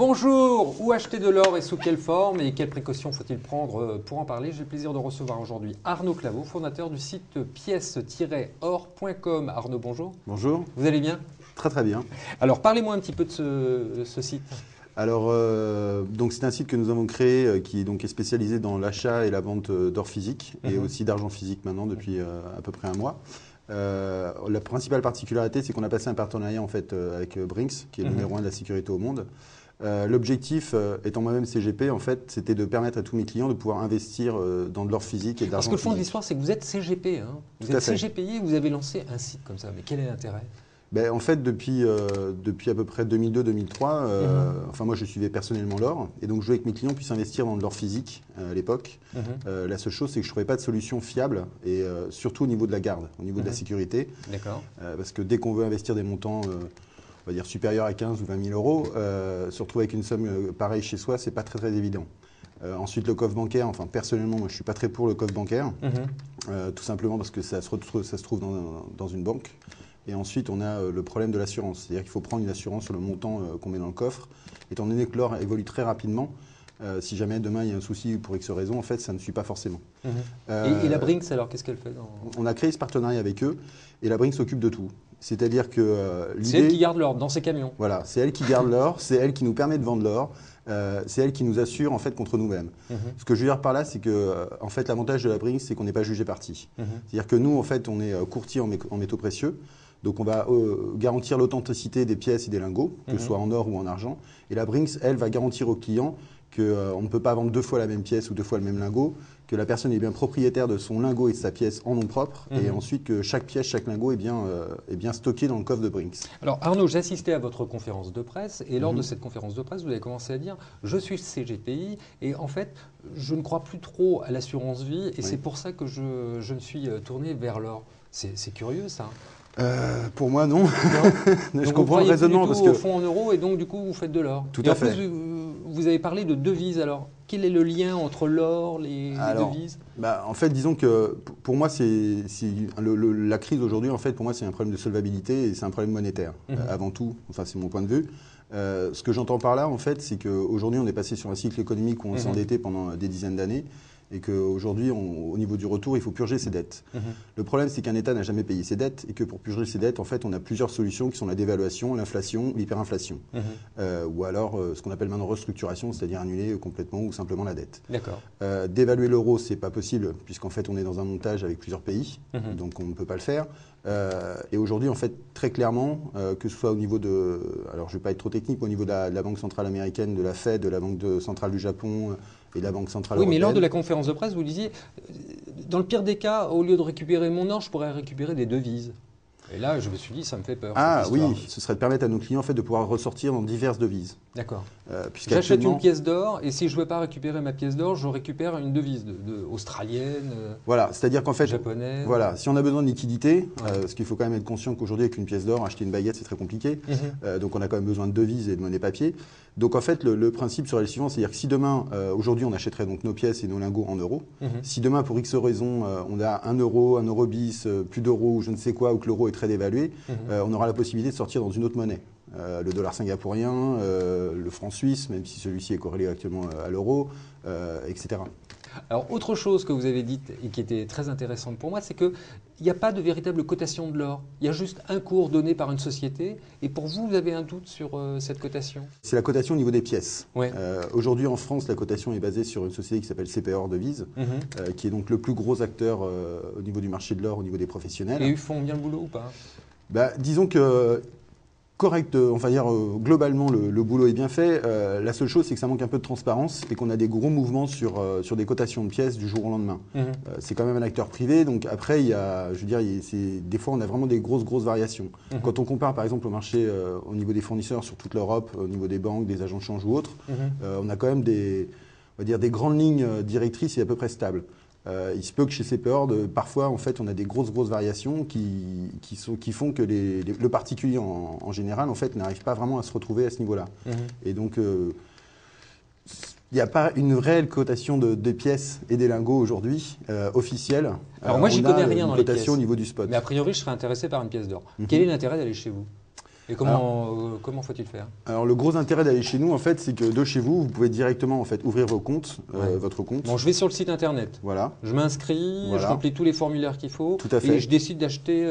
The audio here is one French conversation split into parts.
Bonjour, où acheter de l'or et sous quelle forme et quelles précautions faut-il prendre pour en parler? J'ai le plaisir de recevoir aujourd'hui Arnaud Claveau, fondateur du site pièces-or.com. Arnaud, bonjour. Bonjour. Vous allez bien? Très très bien. Alors parlez-moi un petit peu de ce site. Alors, donc c'est un site que nous avons créé qui est spécialisé dans l'achat et la vente d'or physique et aussi d'argent physique maintenant depuis à peu près un mois. La principale particularité, c'est qu'on a passé un partenariat en fait avec Brinks, qui est le numéro 1 de la sécurité au monde. L'objectif, étant moi-même CGP, en fait, c'était de permettre à tous mes clients de pouvoir investir dans de l'or physique et de l'argent Parce que le fond de physique. l'histoire, c'est que vous êtes CGP. Hein. Vous êtes CGPI et vous avez lancé un site comme ça. Mais quel est l'intérêt? En fait, depuis à peu près 2002-2003, enfin moi je suivais personnellement l'or et donc je voulais que mes clients puissent investir dans de l'or physique à l'époque. La seule chose, c'est que je ne trouvais pas de solution fiable et surtout au niveau de la garde, au niveau de la sécurité. D'accord. Parce que dès qu'on veut investir des montants, on va dire supérieurs à 15 ou 20 000 euros, se retrouver avec une somme pareille chez soi, c'est pas très très évident. Ensuite, le coffre bancaire, enfin personnellement, moi je suis pas très pour le coffre bancaire, tout simplement parce que ça se trouve dans une banque. Et ensuite, on a le problème de l'assurance. C'est-à-dire qu'il faut prendre une assurance sur le montant qu'on met dans le coffre. Étant donné que l'or évolue très rapidement, si jamais demain il y a un souci pour X raison, en fait, ça ne suit pas forcément. Et la Brinks, alors, qu'est-ce qu'elle fait On a créé ce partenariat avec eux et la Brinks s'occupe de tout. C'est-à-dire que l'idée... C'est elle qui garde l'or dans ses camions. Voilà, c'est elle qui garde l'or, c'est elle qui nous permet de vendre l'or, c'est elle qui nous assure en fait contre nous-mêmes. Ce que je veux dire par là, c'est que en fait, l'avantage de la Brinks, c'est qu'on n'est pas jugé parti. C'est-à-dire que nous, en fait, on est courtier en métaux précieux. Donc on va garantir l'authenticité des pièces et des lingots, que ce soit en or ou en argent. Et la Brinks, elle, va garantir au client qu'on ne peut pas vendre deux fois la même pièce ou deux fois le même lingot, que la personne est bien propriétaire de son lingot et de sa pièce en nom propre, et ensuite que chaque pièce, chaque lingot est bien stocké dans le coffre de Brinks. Alors Arnaud, j'assistais à votre conférence de presse, et lors de cette conférence de presse, vous avez commencé à dire « je suis CGPI, et en fait, je ne crois plus trop à l'assurance vie, et c'est pour ça que je me suis tourné vers l'or ». C'est curieux ça. Pour moi, non. Je comprends le raisonnement. Parce que au fond en euros et donc du coup vous faites de l'or. Tout à fait. Plus, vous avez parlé de devises. Alors quel est le lien entre l'or, les devises? En fait, disons que pour moi, la crise aujourd'hui, en fait, pour moi, c'est un problème de solvabilité et c'est un problème monétaire avant tout. Enfin, c'est mon point de vue. Ce que j'entends par là, en fait, c'est qu'aujourd'hui, on est passé sur un cycle économique où on s'est endetté pendant des dizaines d'années. Et qu'aujourd'hui, au niveau du retour, il faut purger ses dettes. Le problème, c'est qu'un État n'a jamais payé ses dettes et que pour purger ses dettes, en fait, on a plusieurs solutions qui sont la dévaluation, l'inflation, l'hyperinflation. Ou alors ce qu'on appelle maintenant restructuration, c'est-à-dire annuler complètement ou simplement la dette. D'accord. Dévaluer l'euro, c'est pas possible puisqu'en fait, on est dans un montage avec plusieurs pays, donc on ne peut pas le faire. Et aujourd'hui, en fait, très clairement, que ce soit au niveau de, alors je ne vais pas être trop technique, mais au niveau de la Banque centrale américaine, de la Fed, de la Banque centrale du Japon et de la Banque centrale européenne. Oui, mais lors de la conférence de presse, vous disiez, dans le pire des cas, au lieu de récupérer mon or, je pourrais récupérer des devises. Et là, je me suis dit, ça me fait peur. Ah oui, ce serait de permettre à nos clients en fait, de pouvoir ressortir dans diverses devises. D'accord. J'achète une pièce d'or et si je ne veux pas récupérer ma pièce d'or, je récupère une devise australienne, voilà, c'est-à-dire qu'en fait, japonaise. Voilà, si on a besoin de liquidité, parce qu'il faut quand même être conscient qu'aujourd'hui, avec une pièce d'or, acheter une baguette, c'est très compliqué. Donc on a quand même besoin de devises et de monnaie papier. Donc en fait, le principe serait le suivant, c'est-à-dire que si demain, aujourd'hui, on achèterait donc nos pièces et nos lingots en euros, si demain, pour X raison, on a 1 euro bis, plus d'euros ou je ne sais quoi, ou que l'euro est très dévalué, on aura la possibilité de sortir dans une autre monnaie. Le dollar singapourien, le franc suisse, même si celui-ci est corrélé actuellement à l'euro, etc. Alors, autre chose que vous avez dite et qui était très intéressante pour moi, c'est qu'il n'y a pas de véritable cotation de l'or. Il y a juste un cours donné par une société. Et pour vous, vous avez un doute sur cette cotation? C'est la cotation au niveau des pièces. Ouais. Aujourd'hui, en France, la cotation est basée sur une société qui s'appelle CPOR Devises, qui est donc le plus gros acteur au niveau du marché de l'or, au niveau des professionnels. Et ils font bien le boulot ou pas? Disons que... Correct, on va dire globalement le boulot est bien fait. La seule chose c'est que ça manque un peu de transparence et qu'on a des gros mouvements sur des cotations de pièces du jour au lendemain. C'est quand même un acteur privé, donc après il y a, je veux dire, des fois on a vraiment des grosses variations. Quand on compare par exemple au marché au niveau des fournisseurs sur toute l'Europe, au niveau des banques, des agents de change ou autres, on a quand même on va dire des grandes lignes directrices et à peu près stables. Il se peut que chez CPOR, parfois, en fait, on a des grosses variations qui font que le particulier en général, en fait, n'arrive pas vraiment à se retrouver à ce niveau-là. Et donc, il n'y a pas une réelle cotation des pièces et des lingots aujourd'hui officielle. Alors moi, j'y connais rien dans les pièces. Cotation au niveau du spot. Mais a priori, je serais intéressé par une pièce d'or. Quel est l'intérêt d'aller chez vous? Et comment faut-il faire? Alors le gros intérêt d'aller chez nous, en fait, c'est que de chez vous, vous pouvez directement en fait ouvrir votre compte. Bon, je vais sur le site internet. Voilà. Je m'inscris, Voilà. je remplis tous les formulaires qu'il faut. Tout à fait. Et je décide d'acheter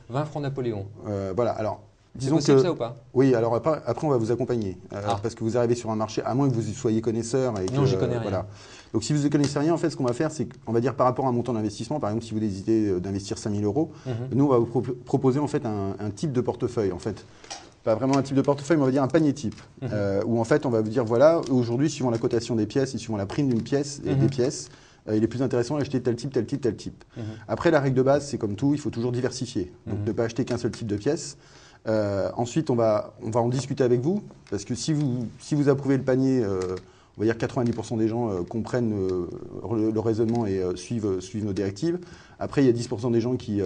20 francs Napoléon. Voilà. Alors, C'est disons possible que ça ou pas? oui. Alors après, on va vous accompagner parce que vous arrivez sur un marché, à moins que vous soyez connaisseur. Et Non, j'y connais rien. Voilà. Donc si vous ne connaissez rien, en fait, ce qu'on va faire, c'est qu'on va dire par rapport à un montant d'investissement, par exemple, si vous décidez d'investir 5 000 euros, nous, on va vous proposer en fait un type de portefeuille. En fait, pas vraiment un type de portefeuille, mais on va dire un panier type, où en fait, on va vous dire, voilà, aujourd'hui, suivant la cotation des pièces et suivant la prime d'une pièce et des pièces, il est plus intéressant d'acheter tel type, tel type, tel type. Après, la règle de base, c'est comme tout, il faut toujours diversifier. Donc, ne pas acheter qu'un seul type de pièce. Ensuite, on va en discuter avec vous, parce que si vous approuvez le panier, on va dire 90% des gens comprennent le raisonnement et suivent nos directives. Après, il y a 10% des gens qui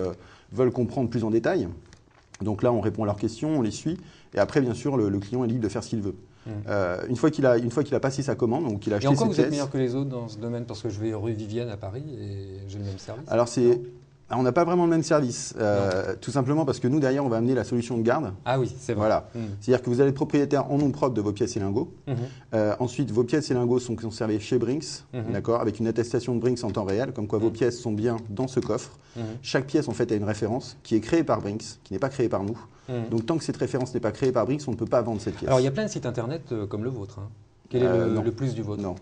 veulent comprendre plus en détail. Donc là, on répond à leurs questions, on les suit. Et après, bien sûr, le client est libre de faire ce qu'il veut. Une fois qu'il a passé sa commande, donc qu'il a acheté ses pièces... Et en quoi vous êtes meilleur que les autres dans ce domaine? Parce que je vais rue Vivienne à Paris et j'ai le même service. Alors on n'a pas vraiment le même service, tout simplement parce que nous, derrière, on va amener la solution de garde. Ah oui, c'est vrai. Voilà. C'est-à-dire que vous allez être propriétaire en nom propre de vos pièces et lingots. Ensuite, vos pièces et lingots sont conservés chez Brink's, d'accord, avec une attestation de Brink's en temps réel, comme quoi vos pièces sont bien dans ce coffre. Chaque pièce, en fait, a une référence qui est créée par Brink's, qui n'est pas créée par nous. Donc, tant que cette référence n'est pas créée par Brink's, on ne peut pas vendre cette pièce. Alors, il y a plein de sites internet comme le vôtre. Quel est le plus du vôtre? Non.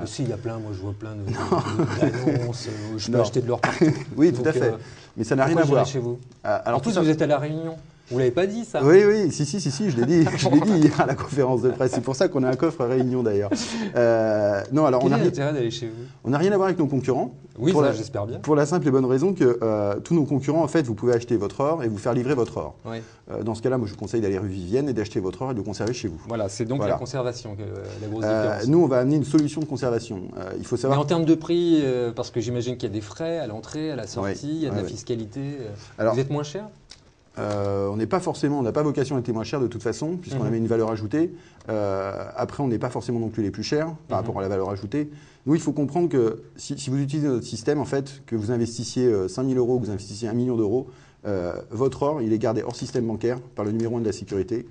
Si, il y a plein, moi je vois plein d'annonces, je peux acheter de l'or partout. Oui, tout à fait. Mais ça n'a rien à voir. Chez vous. Alors, en plus, vous êtes à La Réunion. Vous ne l'avez pas dit, ça? Oui, si, je l'ai dit. Je l'ai dit hier à la conférence de presse. C'est pour ça qu'on a un coffre à Réunion, d'ailleurs. Non, alors quel est l'intérêt d'aller chez vous? On n'a rien à voir avec nos concurrents. Oui, j'espère bien. Pour la simple et bonne raison que tous nos concurrents, en fait, vous pouvez acheter votre or et vous faire livrer votre or. Oui. Dans ce cas-là, moi, je vous conseille d'aller rue Vivienne et d'acheter votre or et de le conserver chez vous. Voilà, c'est donc la conservation, la grosse différence. Nous, on va amener une solution de conservation. Il faut savoir. Mais en termes de prix, parce que j'imagine qu'il y a des frais à l'entrée, à la sortie, il y a de la fiscalité. Alors, vous êtes moins cher? On n'a pas vocation à être les moins chers de toute façon, puisqu'on a mis une valeur ajoutée. Après, on n'est pas forcément non plus les plus chers par rapport à la valeur ajoutée. Nous, il faut comprendre que si vous utilisez notre système, en fait, que vous investissiez 5 000 euros, que vous investissiez 1 million d'euros, votre or, il est gardé hors système bancaire par le numéro 1 de la sécurité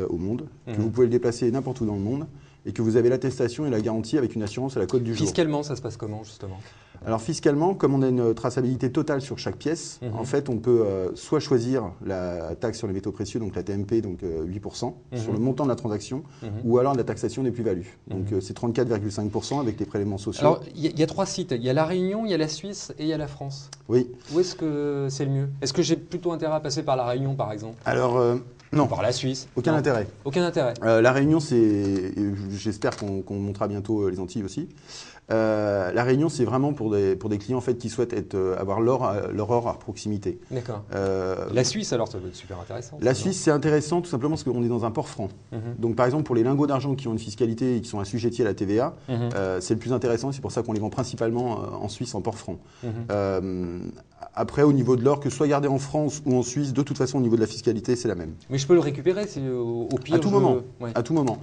au monde, que vous pouvez le déplacer n'importe où dans le monde, et que vous avez l'attestation et la garantie avec une assurance à la cote du jour. Fiscalement, ça se passe comment, justement? Alors fiscalement, comme on a une traçabilité totale sur chaque pièce, en fait, on peut soit choisir la taxe sur les métaux précieux, donc la TMP, donc 8%, sur le montant de la transaction, ou alors la taxation des plus-values. Donc c'est 34,5% avec les prélèvements sociaux. Alors il y a 3 sites, il y a La Réunion, il y a la Suisse et il y a la France. Oui. Où est-ce que c'est le mieux? Est-ce que j'ai plutôt intérêt à passer par La Réunion, par exemple? Alors non. Par la Suisse? Aucun intérêt. Aucun intérêt. La Réunion, j'espère qu'on montrera bientôt les Antilles aussi. La Réunion, c'est vraiment pour des clients en fait, qui souhaitent avoir leur or à proximité. D'accord. La Suisse, alors, ça doit être super intéressant. La Suisse, c'est intéressant tout simplement parce qu'on est dans un port franc. Donc, par exemple, pour les lingots d'argent qui ont une fiscalité et qui sont assujettis à la TVA, c'est le plus intéressant. C'est pour ça qu'on les vend principalement en Suisse, en port franc. Après, au niveau de l'or, que ce soit gardé en France ou en Suisse, de toute façon, au niveau de la fiscalité, c'est la même. Mais je peux le récupérer au pire? À tout moment. Ouais. À tout moment.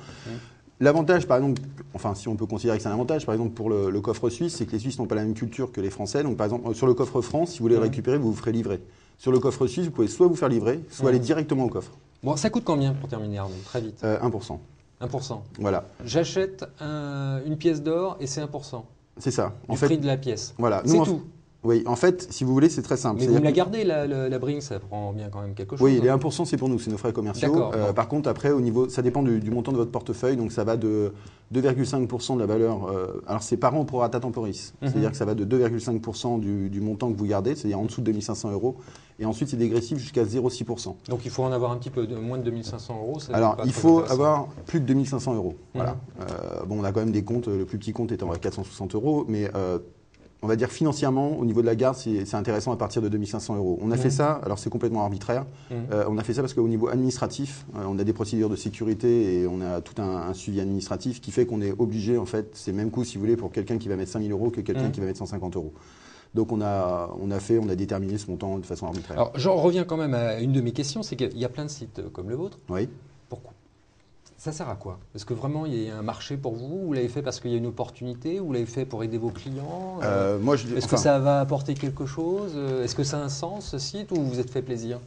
L'avantage, par exemple, enfin si on peut considérer que c'est un avantage, par exemple pour le coffre suisse, c'est que les Suisses n'ont pas la même culture que les Français. Donc par exemple, sur le coffre France, si vous voulez le récupérer, vous vous ferez livrer. Sur le coffre suisse, vous pouvez soit vous faire livrer, soit aller directement au coffre. Bon, ça coûte combien pour terminer, Arnaud? Très vite. 1%. 1%. Voilà. J'achète une pièce d'or et c'est 1%. C'est ça. Du prix de la pièce. Voilà. C'est tout. Oui, en fait, si vous voulez, c'est très simple. Mais vous me la gardez, la Brink's, ça prend bien quand même quelque chose. Oui, les 1%, c'est pour nous, c'est nos frais commerciaux. Par contre, après, au niveau, ça dépend du montant de votre portefeuille, donc ça va de 2,5% de la valeur. Alors, c'est par an pro rata temporis, c'est-à-dire que ça va de 2,5% du montant que vous gardez, c'est-à-dire en dessous de 2 500 euros, et ensuite c'est dégressif jusqu'à 0,6%. Donc, il faut en avoir un petit peu moins de 2 500 euros. Alors, il faut avoir plus de 2 500 euros. Voilà. Bon, on a quand même des comptes, le plus petit compte étant à 460 euros, mais on va dire financièrement, au niveau de la garde, c'est intéressant à partir de 2 500 euros. On a fait ça, alors c'est complètement arbitraire, on a fait ça parce qu'au niveau administratif, on a des procédures de sécurité et on a tout un suivi administratif qui fait qu'on est obligé, en fait, c'est le même coût, si vous voulez, pour quelqu'un qui va mettre 5 000 euros que quelqu'un qui va mettre 150 euros. Donc on a déterminé ce montant de façon arbitraire. Alors j'en reviens quand même à une de mes questions, c'est qu'il y a plein de sites comme le vôtre. Oui. Pourquoi? Ça sert à quoi? Est-ce que vraiment il y a un marché pour vous? Vous l'avez fait parce qu'il y a une opportunité? Ou vous l'avez fait pour aider vos clients? Est-ce que ça va apporter quelque chose? Est-ce que ça a un sens, ce site, ou vous vous êtes fait plaisir?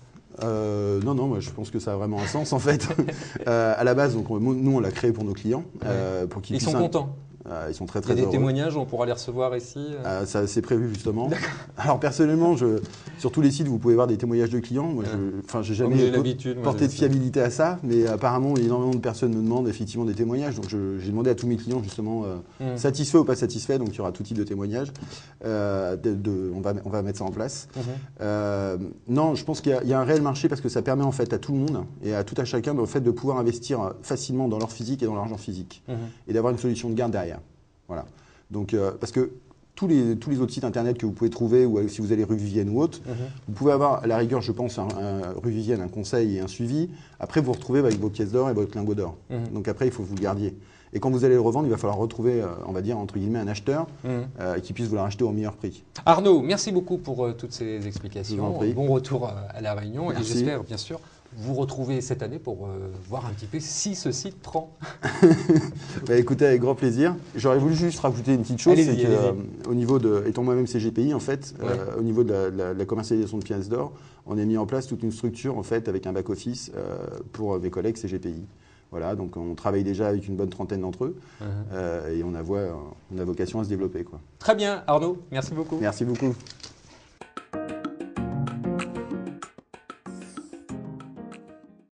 Non, non, moi, je pense que ça a vraiment un sens en fait. À la base, donc, nous, on l'a créé pour nos clients. Pour qu'ils Ils sont contents. Ils sont très Il y a des heureux. témoignages, on pourra les recevoir ici. Ça, c'est prévu justement. Alors personnellement, sur tous les sites, vous pouvez voir des témoignages de clients. Moi, j'ai jamais porté de fiabilité à ça, mais apparemment, énormément de personnes me demandent effectivement des témoignages. Donc j'ai demandé à tous mes clients justement satisfaits ou pas satisfaits. Donc il y aura tout type de témoignages. On va mettre ça en place. Non, je pense qu'il y a un réel marché parce que ça permet en fait à tout le monde et à tout à chacun en fait, de pouvoir investir facilement dans leur physique et dans l'argent physique et d'avoir une solution de garde derrière. Voilà. Donc, parce que tous les autres sites internet que vous pouvez trouver, ou si vous allez rue Vivienne ou autre, vous pouvez avoir à la rigueur, je pense, rue Vivienne, un conseil et un suivi. Après, vous vous retrouvez avec vos pièces d'or et votre lingot d'or. Donc après, il faut que vous le gardiez. Et quand vous allez le revendre, il va falloir retrouver, on va dire, entre guillemets, un acheteur qui puisse vous le racheter au meilleur prix. Arnaud, merci beaucoup pour toutes ces explications. Je vous en prie. Bon retour à La Réunion. Merci. Et j'espère, bien sûr, vous retrouver cette année pour voir un petit peu si ce site prend. Bah, écoutez, avec grand plaisir. J'aurais voulu juste rajouter une petite chose, c'est qu'au niveau de, étant moi-même CGPI, en fait, au niveau de la commercialisation de pièces d'or, on a mis en place toute une structure en fait avec un back-office pour mes collègues CGPI. Voilà, donc on travaille déjà avec une bonne trentaine d'entre eux et on a vocation à se développer, quoi. Très bien, Arnaud, merci beaucoup. Merci beaucoup.